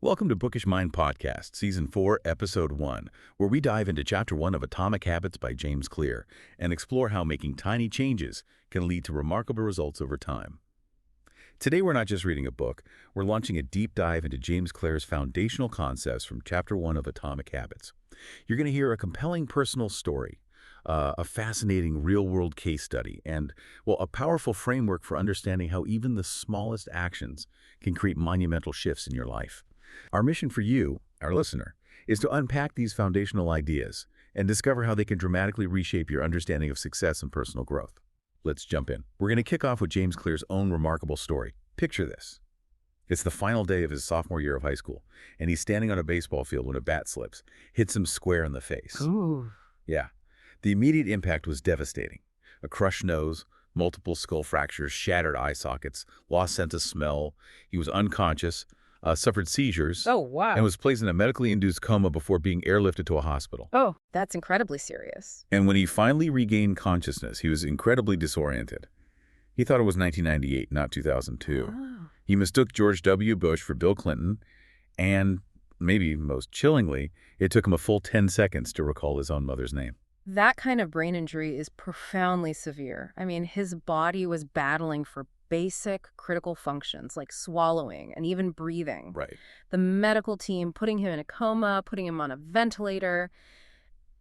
Welcome to Bookish Mind Podcast, Season 4, Episode 1, where we dive into Chapter 1 of Atomic Habits by James Clear and explore how making tiny changes can lead to remarkable results over time. Today, we're not just reading a book, we're launching a deep dive into James Clear's foundational concepts from Chapter 1 of Atomic Habits. You're going to hear a compelling personal story, a fascinating real-world case study, and, well, a powerful framework for understanding how even the smallest actions can create monumental shifts in your life. Our mission for you, our listener, is to unpack these foundational ideas and discover how they can dramatically reshape your understanding of success and personal growth. Let's jump in. We're going to kick off with James Clear's own remarkable story. Picture this. It's the final day of his sophomore year of high school, and he's standing on a baseball field when a bat slips, hits him square in the face. Ooh. Yeah. The immediate impact was devastating. A crushed nose, multiple skull fractures, shattered eye sockets, lost sense of smell. He was unconscious, suffered seizures, Oh, wow. and was placed in a medically induced coma before being airlifted to a hospital. Oh, that's incredibly serious. And when he finally regained consciousness, he was incredibly disoriented. He thought it was 1998, not 2002. Oh. He mistook George W. Bush for Bill Clinton, and, maybe most chillingly, it took him a full 10 seconds to recall his own mother's name. That kind of brain injury is profoundly severe. I mean, his body was battling for basic critical functions like swallowing and even breathing. Right. The medical team putting him in a coma, putting him on a ventilator.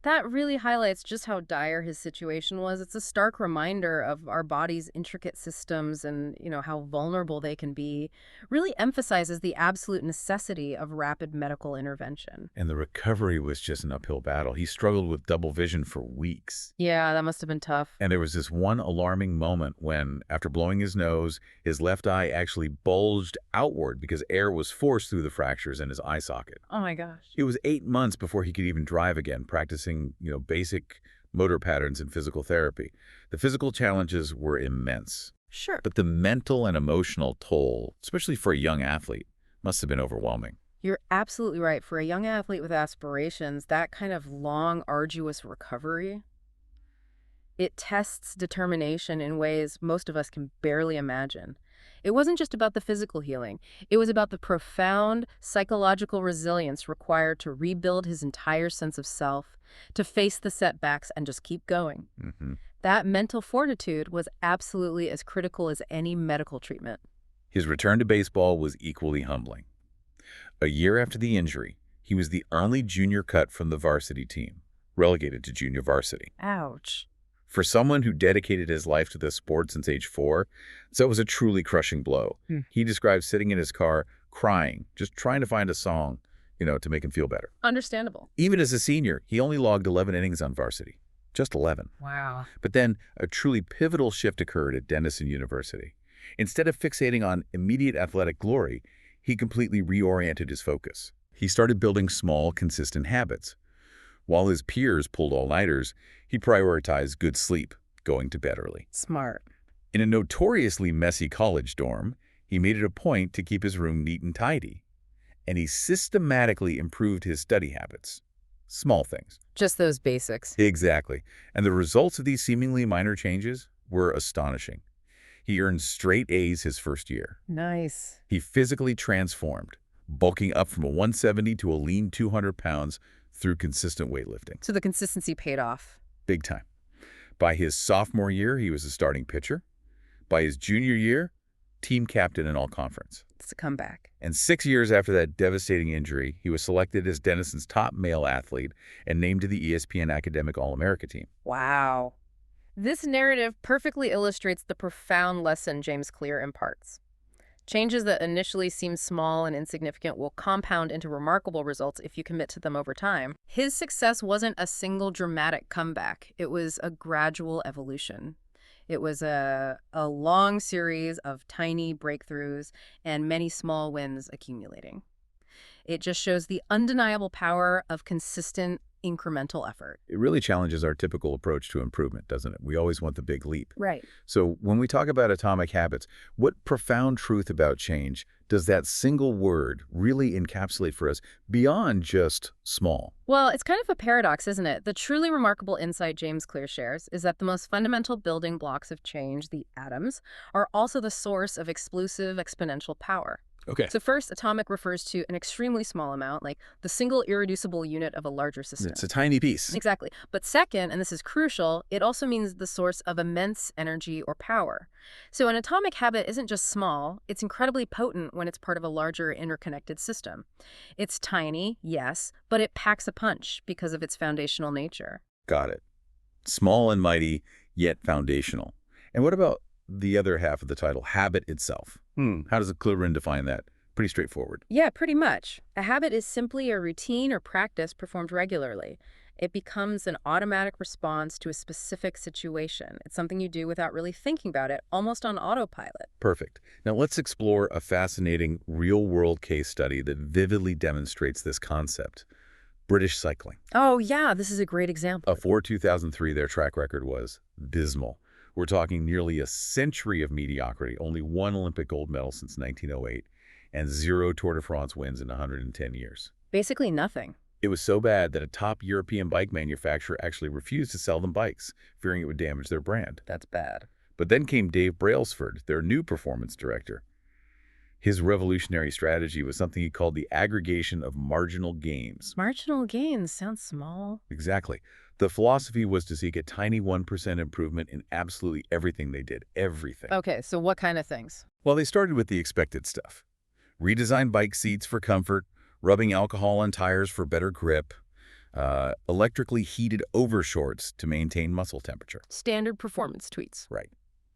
That really highlights just how dire his situation was. It's a stark reminder of our body's intricate systems and, how vulnerable they can be. Really emphasizes the absolute necessity of rapid medical intervention. And the recovery was just an uphill battle. He struggled with double vision for weeks. Yeah, that must have been tough. And there was this one alarming moment when, after blowing his nose, his left eye actually bulged outward because air was forced through the fractures in his eye socket. Oh my gosh. It was 8 months before he could even drive again, practicing, basic motor patterns in physical therapy. The physical challenges were immense. Sure. But the mental and emotional toll, especially for a young athlete, must have been overwhelming. You're absolutely right. For a young athlete with aspirations, that kind of long, arduous recovery, it tests determination in ways most of us can barely imagine. It wasn't just about the physical healing. It was about the profound psychological resilience required to rebuild his entire sense of self, to face the setbacks and just keep going. Mm-hmm. That mental fortitude was absolutely as critical as any medical treatment. His return to baseball was equally humbling. A year after the injury, he was the only junior cut from the varsity team, relegated to junior varsity. Ouch. For someone who dedicated his life to the sport since age 4, that was a truly crushing blow. He described sitting in his car, crying, just trying to find a song, to make him feel better. Understandable. Even as a senior, he only logged 11 innings on varsity. Just 11. Wow. But then a truly pivotal shift occurred at Denison University. Instead of fixating on immediate athletic glory, he completely reoriented his focus. He started building small, consistent habits. While his peers pulled all-nighters, he prioritized good sleep, going to bed early. Smart. In a notoriously messy college dorm, he made it a point to keep his room neat and tidy. And he systematically improved his study habits. Small things. Just those basics. Exactly. And the results of these seemingly minor changes were astonishing. He earned straight A's his first year. Nice. He physically transformed, bulking up from a 170 to a lean 200 pounds through consistent weightlifting. So the consistency paid off. Big time. By his sophomore year, he was a starting pitcher. By his junior year, team captain in all conference. It's a comeback. And 6 years after that devastating injury, he was selected as Denison's top male athlete and named to the ESPN Academic All-America team. Wow. This narrative perfectly illustrates the profound lesson James Clear imparts. Changes that initially seem small and insignificant will compound into remarkable results if you commit to them over time. His success wasn't a single dramatic comeback. It was a gradual evolution. It was a long series of tiny breakthroughs and many small wins accumulating. It just shows the undeniable power of consistent, incremental effort. It really challenges our typical approach to improvement, doesn't it? We always want the big leap. Right. So when we talk about atomic habits, what profound truth about change does that single word really encapsulate for us beyond just small? Well, it's kind of a paradox, isn't it? The truly remarkable insight James Clear shares is that the most fundamental building blocks of change, the atoms, are also the source of explosive exponential power. Okay. So first, atomic refers to an extremely small amount, like the single irreducible unit of a larger system. It's a tiny piece. Exactly. But second, and this is crucial, it also means the source of immense energy or power. So an atomic habit isn't just small, it's incredibly potent when it's part of a larger interconnected system. It's tiny, yes, but it packs a punch because of its foundational nature. Got it. Small and mighty, yet foundational. And what about the other half of the title, habit itself? How does Kleerin define that? Pretty straightforward. Yeah, pretty much. A habit is simply a routine or practice performed regularly. It becomes an automatic response to a specific situation. It's something you do without really thinking about it, almost on autopilot. Perfect. Now let's explore a fascinating real-world case study that vividly demonstrates this concept. British Cycling. Oh, yeah, this is a great example. For 2003, their track record was dismal. We're talking nearly a century of mediocrity, only one Olympic gold medal since 1908, and 0 Tour de France wins in 110 years. Basically nothing. It was so bad that a top European bike manufacturer actually refused to sell them bikes, fearing it would damage their brand. That's bad. But then came Dave Brailsford, their new performance director. His revolutionary strategy was something he called the aggregation of marginal gains. Marginal gains sounds small. Exactly. The philosophy was to seek a tiny 1% improvement in absolutely everything they did. Everything. Okay, so what kind of things? Well, they started with the expected stuff. Redesigned bike seats for comfort, rubbing alcohol on tires for better grip, electrically heated overshorts to maintain muscle temperature. Standard performance tweets. Right.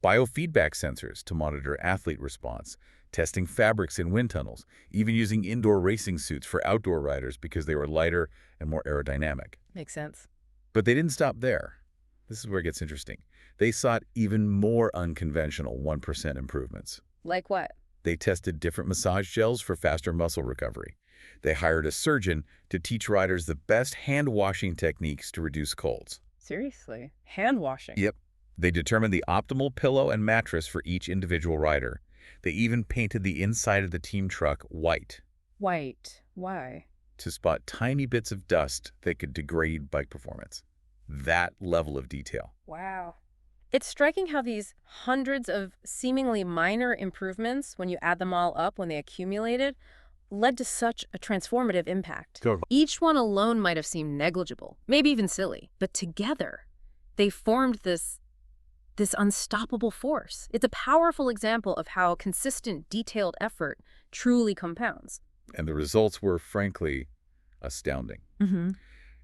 Biofeedback sensors to monitor athlete response, testing fabrics in wind tunnels, even using indoor racing suits for outdoor riders because they were lighter and more aerodynamic. Makes sense. But they didn't stop there. This is where it gets interesting. They sought even more unconventional 1% improvements. Like what? They tested different massage gels for faster muscle recovery. They hired a surgeon to teach riders the best hand-washing techniques to reduce colds. Seriously? Hand washing? Yep. They determined the optimal pillow and mattress for each individual rider. They even painted the inside of the team truck white. White. Why? To spot tiny bits of dust that could degrade bike performance. That level of detail. Wow. It's striking how these hundreds of seemingly minor improvements, when you add them all up, when they accumulated, led to such a transformative impact. Totally. Each one alone might have seemed negligible, maybe even silly, but together they formed this unstoppable force. It's a powerful example of how consistent, detailed effort truly compounds. And the results were, frankly, astounding.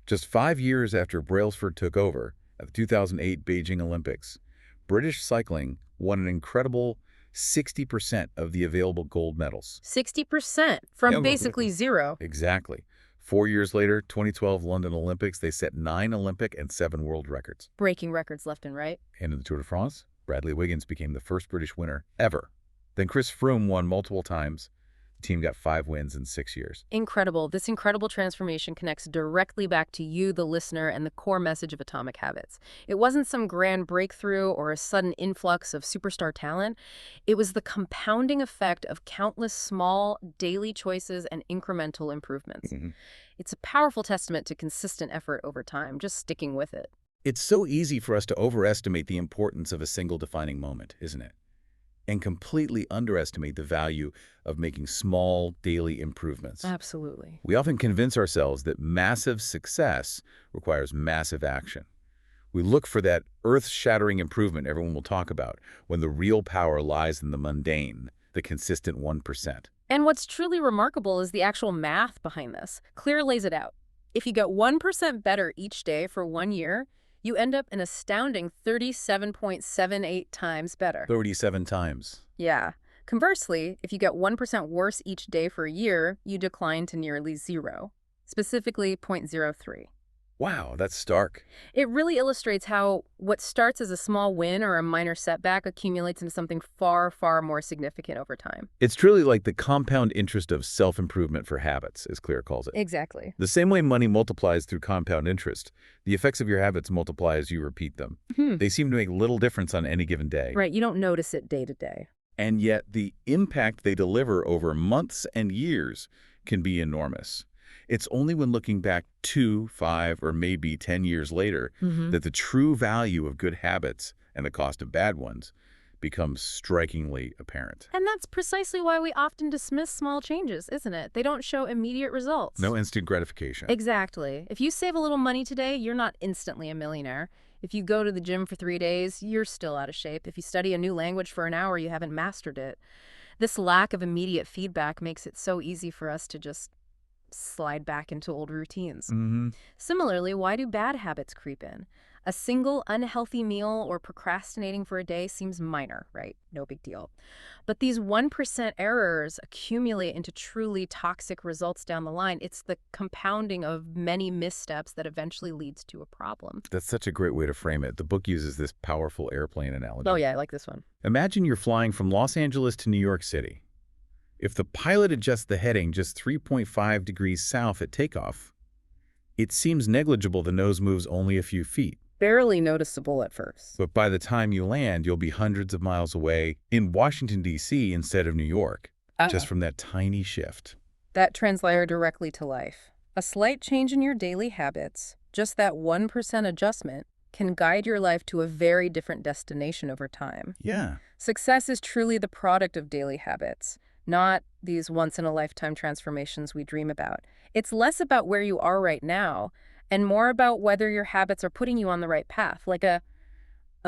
Just 5 years after Brailsford took over, at the 2008 Beijing Olympics, British cycling won an incredible 60% of the available gold medals. 60% from Yeah, basically zero. Exactly. 4 years later, 2012 London Olympics, they set 9 Olympic and 7 world records. Breaking records left and right. And in the Tour de France, Bradley Wiggins became the first British winner ever. Then Chris Froome won multiple times. The team got 5 wins in 6 years. Incredible. This incredible transformation connects directly back to you, the listener, and the core message of Atomic Habits. It wasn't some grand breakthrough or a sudden influx of superstar talent. It was the compounding effect of countless small, daily choices and incremental improvements. It's a powerful testament to consistent effort over time, just sticking with it. It's so easy for us to overestimate the importance of a single defining moment, isn't it? And completely underestimate the value of making small daily improvements. Absolutely. We often convince ourselves that massive success requires massive action. We look for that earth-shattering improvement everyone will talk about, when the real power lies in the mundane, the consistent 1%. And what's truly remarkable is the actual math behind this. Clear lays it out. If you get 1% better each day for 1 year, you end up an astounding 37.78 times better. 37 times. Yeah. Conversely, if you get 1% worse each day for a year, you decline to nearly zero, specifically 0.03. Wow, that's stark. It really illustrates how what starts as a small win or a minor setback accumulates into something far, far more significant over time. It's truly like the compound interest of self-improvement for habits, as Clear calls it. Exactly. The same way money multiplies through compound interest, the effects of your habits multiply as you repeat them. They seem to make little difference on any given day. Right, you don't notice it day to day. And yet the impact they deliver over months and years can be enormous. It's only when looking back 2, 5, or maybe 10 years later that the true value of good habits and the cost of bad ones becomes strikingly apparent. And that's precisely why we often dismiss small changes, isn't it? They don't show immediate results. No instant gratification. Exactly. If you save a little money today, you're not instantly a millionaire. If you go to the gym for 3 days, you're still out of shape. If you study a new language for an hour, you haven't mastered it. This lack of immediate feedback makes it so easy for us to just slide back into old routines. Similarly, why do bad habits creep in? A single unhealthy meal or procrastinating for a day seems minor, right? No big deal. But these 1% errors accumulate into truly toxic results down the line. It's the compounding of many missteps that eventually leads to a problem. That's such a great way to frame it. The book uses this powerful airplane analogy. Oh yeah, I like this one. Imagine you're flying from Los Angeles to New York City. If the pilot adjusts the heading just 3.5 degrees south at takeoff, it seems negligible the nose moves only a few feet. Barely noticeable at first. But by the time you land, you'll be hundreds of miles away in Washington, D.C. instead of New York, just from that tiny shift. That translates directly to life. A slight change in your daily habits, just that 1% adjustment, can guide your life to a very different destination over time. Yeah. Success is truly the product of daily habits, not these once-in-a-lifetime transformations we dream about. It's less about where you are right now and more about whether your habits are putting you on the right path. Like a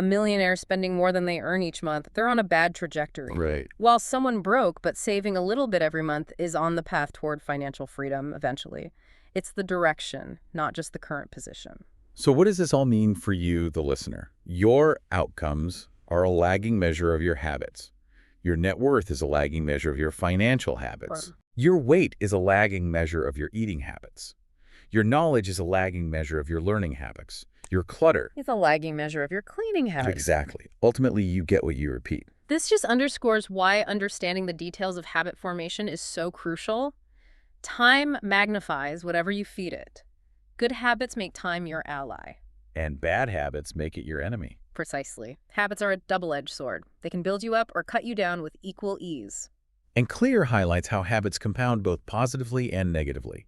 millionaire spending more than they earn each month, they're on a bad trajectory. Right. While someone broke but saving a little bit every month is on the path toward financial freedom eventually. It's the direction, not just the current position. So what does this all mean for you, the listener? Your outcomes are a lagging measure of your habits. Your net worth is a lagging measure of your financial habits. Right. Your weight is a lagging measure of your eating habits. Your knowledge is a lagging measure of your learning habits. Your clutter. It's a lagging measure of your cleaning habits. Exactly. Ultimately, you get what you repeat. This just underscores why understanding the details of habit formation is so crucial. Time magnifies whatever you feed it. Good habits make time your ally. And bad habits make it your enemy. Precisely. Habits are a double-edged sword. They can build you up or cut you down with equal ease. And Clear highlights how habits compound both positively and negatively.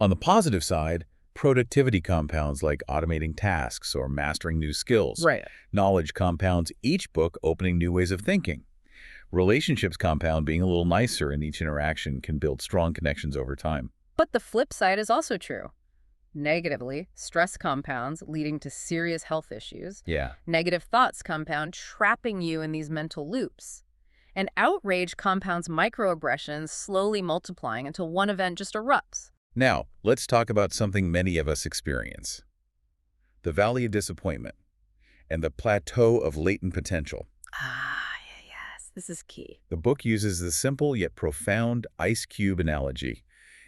On the positive side, productivity compounds like automating tasks or mastering new skills. Right. Knowledge compounds, each book opening new ways of thinking. Relationships compound, being a little nicer in each interaction can build strong connections over time. But the flip side is also true. Negatively, stress compounds, leading to serious health issues. Yeah. Negative thoughts compound, trapping you in these mental loops. And outrage compounds microaggressions, slowly multiplying until one event just erupts. Now, let's talk about something many of us experience. The valley of disappointment and the plateau of latent potential. Yes, this is key. The book uses the simple yet profound ice cube analogy.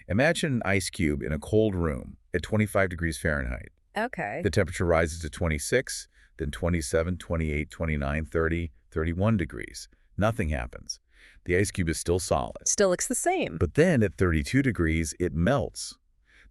Imagine an ice cube in a cold room at 25 degrees Fahrenheit. Okay. The temperature rises to 26, then 27, 28, 29, 30, 31 degrees. Nothing happens. The ice cube is still solid. Still looks the same. But then at 32 degrees, it melts.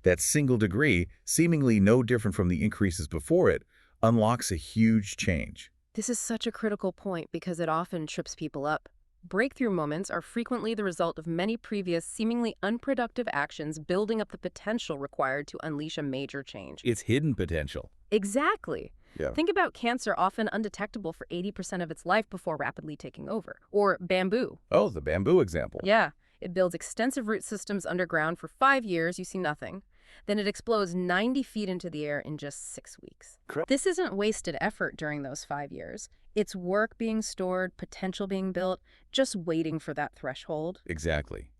That single degree, seemingly no different from the increases before it, unlocks a huge change. This is such a critical point because it often trips people up. Breakthrough moments are frequently the result of many previous, seemingly unproductive actions building up the potential required to unleash a major change. It's hidden potential. Exactly. Yeah. Think about cancer, often undetectable for 80% of its life before rapidly taking over. Or bamboo. Oh, the bamboo example. Yeah. It builds extensive root systems underground for 5 years, you see nothing. Then it explodes 90 feet into the air in just 6 weeks. Correct. This isn't wasted effort during those 5 years. It's work being stored, potential being built, just waiting for that threshold. Exactly.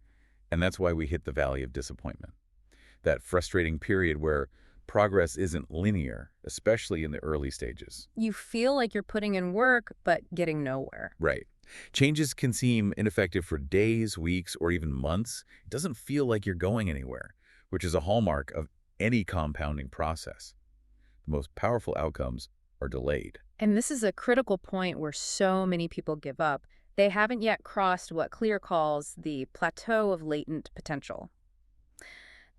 And that's why we hit the valley of disappointment. That frustrating period where progress isn't linear, especially in the early stages. You feel like you're putting in work, but getting nowhere. Right. Changes can seem ineffective for days, weeks, or even months. It doesn't feel like you're going anywhere, which is a hallmark of any compounding process. The most powerful outcomes are delayed. And this is a critical point where so many people give up. They haven't yet crossed what Clear calls the plateau of latent potential.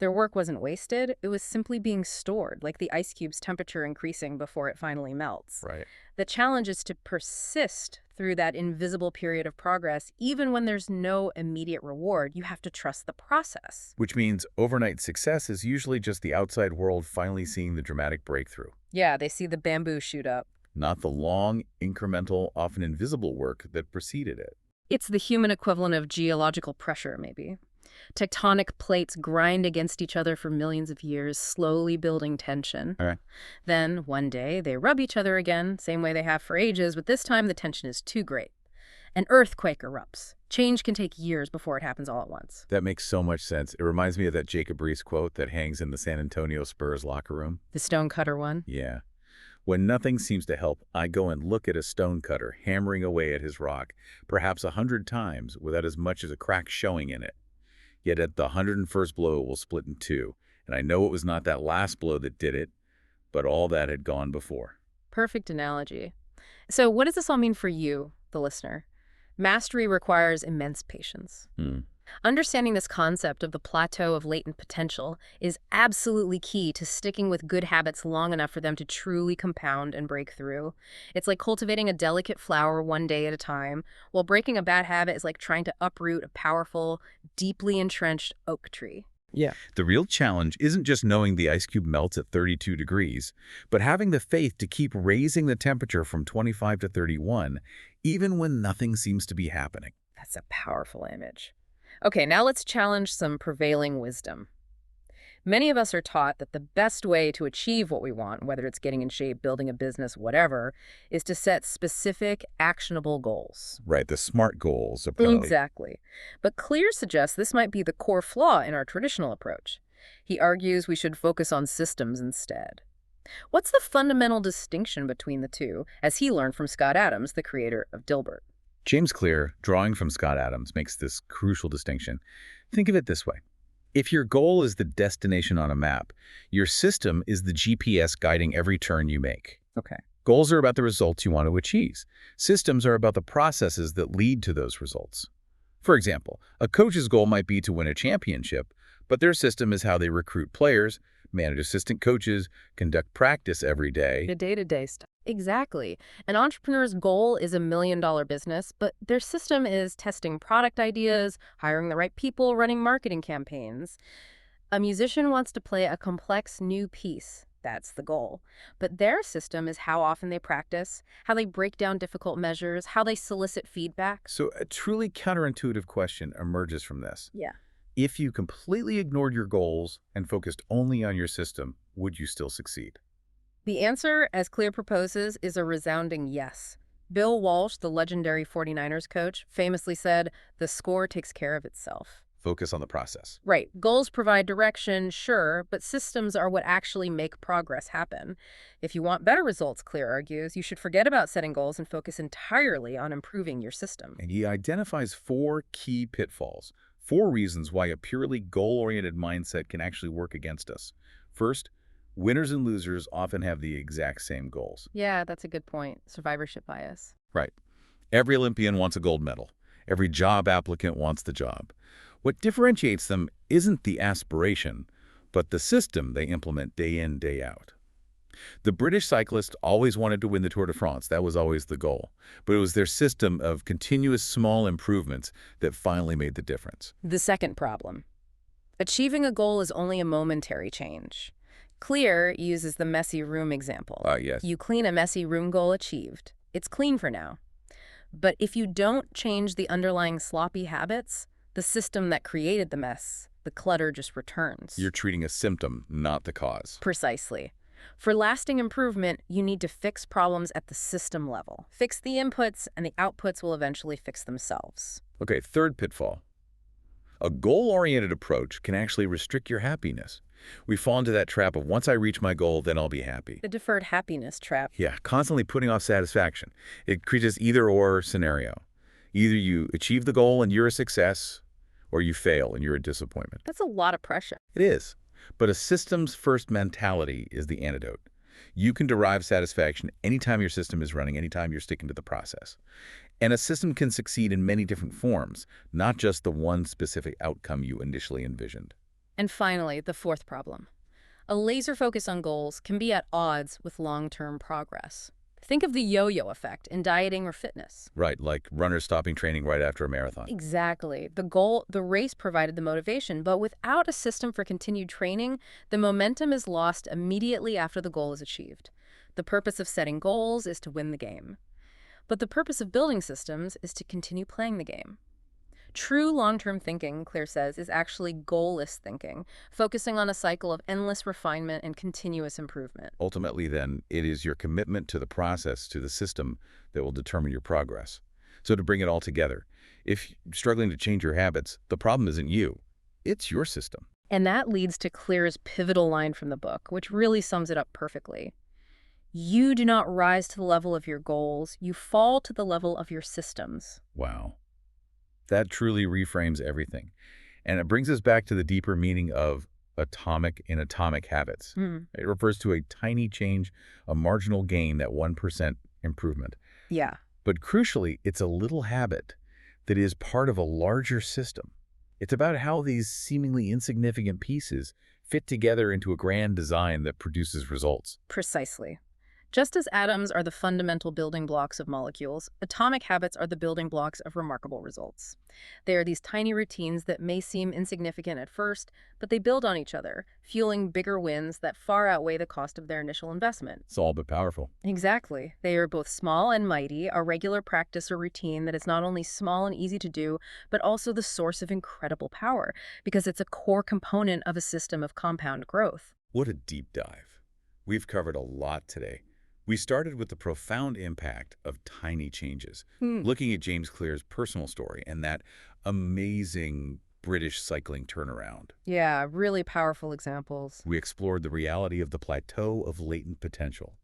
Their work wasn't wasted, it was simply being stored, like the ice cube's temperature increasing before it finally melts. Right. The challenge is to persist through that invisible period of progress. Even when there's no immediate reward, you have to trust the process. Which means overnight success is usually just the outside world finally seeing the dramatic breakthrough. Yeah, they see the bamboo shoot up. not the long, incremental, often invisible work that preceded it. It's the human equivalent of geological pressure, maybe. Tectonic plates grind against each other for millions of years, slowly building tension. All right. Then, one day, they rub each other again, same way they have for ages, but this time the tension is too great. An earthquake erupts. Change can take years before it happens all at once. That makes so much sense. It reminds me of that Jacob Riis quote that hangs in the San Antonio Spurs locker room. The stonecutter one? Yeah. When nothing seems to help, I go and look at a stonecutter hammering away at his rock, perhaps 100 times without as much as a crack showing in it. Yet at the 101st blow it will split in two, and I know it was not that last blow that did it, but all that had gone before. Perfect analogy. So what does this all mean for you, the listener? Mastery requires immense patience. Understanding this concept of the plateau of latent potential is absolutely key to sticking with good habits long enough for them to truly compound and break through. It's like cultivating a delicate flower one day at a time, while breaking a bad habit is like trying to uproot a powerful, deeply entrenched oak tree. Yeah. The real challenge isn't just knowing the ice cube melts at 32 degrees, but having the faith to keep raising the temperature from 25 to 31, even when nothing seems to be happening. That's a powerful image. Okay, now let's challenge some prevailing wisdom. Many of us are taught that the best way to achieve what we want, whether it's getting in shape, building a business, whatever, is to set specific, actionable goals. Right, the SMART goals, apparently. Exactly. But Clear suggests this might be the core flaw in our traditional approach. He argues we should focus on systems instead. What's the fundamental distinction between the two, as he learned from Scott Adams, the creator of Dilbert? James Clear, drawing from Scott Adams, makes this crucial distinction. Think of it this way. If your goal is the destination on a map, your system is the GPS guiding every turn you make. Okay. Goals are about the results you want to achieve. Systems are about the processes that lead to those results. For example, a coach's goal might be to win a championship, but their system is how they recruit players, manage assistant coaches, conduct practice every day. The day-to-day stuff. Exactly. An entrepreneur's goal is $1 million business, but their system is testing product ideas, hiring the right people, running marketing campaigns. A musician wants to play a complex new piece. That's the goal. But their system is how often they practice, how they break down difficult measures, how they solicit feedback. So a truly counterintuitive question emerges from this. Yeah. If you completely ignored your goals and focused only on your system, would you still succeed? The answer, as Clear proposes, is a resounding yes. Bill Walsh, the legendary 49ers coach, famously said, "The score takes care of itself." Focus on the process. Right. Goals provide direction, sure, but systems are what actually make progress happen. If you want better results, Clear argues, you should forget about setting goals and focus entirely on improving your system. And he identifies 4 key pitfalls, 4 reasons why a purely goal-oriented mindset can actually work against us. First, winners and losers often have the exact same goals. Yeah, that's a good point. Survivorship bias. Right. Every Olympian wants a gold medal. Every job applicant wants the job. What differentiates them isn't the aspiration, but the system they implement day in, day out. The British cyclists always wanted to win the Tour de France. That was always the goal. But it was their system of continuous small improvements that finally made the difference. The second problem. Achieving a goal is only a momentary change. Clear uses the messy room example. Yes. You clean a messy room, goal achieved. It's clean for now. But if you don't change the underlying sloppy habits, the system that created the mess, the clutter just returns. You're treating a symptom, not the cause. Precisely. For lasting improvement, you need to fix problems at the system level. Fix the inputs, and the outputs will eventually fix themselves. Okay, third pitfall. A goal-oriented approach can actually restrict your happiness. We fall into that trap of once I reach my goal, then I'll be happy. The deferred happiness trap. Yeah, constantly putting off satisfaction. It creates either-or scenario. Either you achieve the goal and you're a success, or you fail and you're a disappointment. That's a lot of pressure. It is. But a systems-first mentality is the antidote. You can derive satisfaction anytime your system is running, anytime you're sticking to the process. And a system can succeed in many different forms, not just the one specific outcome you initially envisioned. And finally, the fourth problem. A laser focus on goals can be at odds with long-term progress. Think of the yo-yo effect in dieting or fitness. Right, like runners stopping training right after a marathon. Exactly. The race provided the motivation, but without a system for continued training, the momentum is lost immediately after the goal is achieved. The purpose of setting goals is to win the game. But the purpose of building systems is to continue playing the game. True long-term thinking, Clear says, is actually goalless thinking, focusing on a cycle of endless refinement and continuous improvement. Ultimately, then, it is your commitment to the process, to the system, that will determine your progress. So to bring it all together, if you're struggling to change your habits, the problem isn't you. It's your system. And that leads to Clear's pivotal line from the book, which really sums it up perfectly. You do not rise to the level of your goals, you fall to the level of your systems. Wow. That truly reframes everything. And it brings us back to the deeper meaning of atomic in Atomic Habits. It refers to a tiny change, a marginal gain, that 1% improvement. Yeah. But crucially, it's a little habit that is part of a larger system. It's about how these seemingly insignificant pieces fit together into a grand design that produces results. Precisely. Just as atoms are the fundamental building blocks of molecules, atomic habits are the building blocks of remarkable results. They are these tiny routines that may seem insignificant at first, but they build on each other, fueling bigger wins that far outweigh the cost of their initial investment. Small but powerful. Exactly. They are both small and mighty, a regular practice or routine that is not only small and easy to do, but also the source of incredible power, because it's a core component of a system of compound growth. What a deep dive. We've covered a lot today. We started with the profound impact of tiny changes, looking at James Clear's personal story and that amazing British cycling turnaround. Yeah, really powerful examples. We explored the reality of the plateau of latent potential,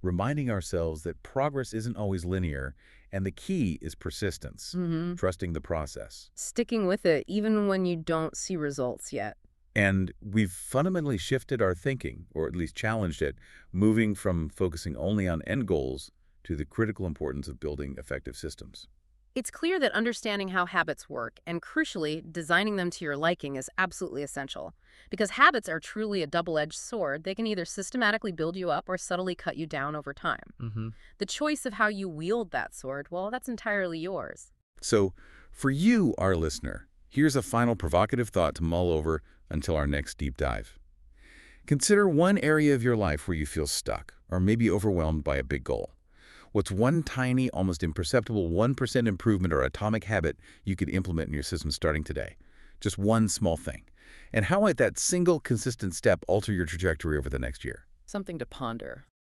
reminding ourselves that progress isn't always linear, and the key is persistence, trusting the process. Sticking with it even when you don't see results yet. And we've fundamentally shifted our thinking, or at least challenged it, moving from focusing only on end goals to the critical importance of building effective systems. It's clear that understanding how habits work, and crucially, designing them to your liking, is absolutely essential. Because habits are truly a double-edged sword. They can either systematically build you up or subtly cut you down over time. The choice of how you wield that sword, well, that's entirely yours. So, for you, our listener, here's a final provocative thought to mull over until our next deep dive. Consider one area of your life where you feel stuck or maybe overwhelmed by a big goal. What's one tiny, almost imperceptible 1% improvement or atomic habit you could implement in your system starting today? Just one small thing. And how might that single consistent step alter your trajectory over the next year? Something to ponder.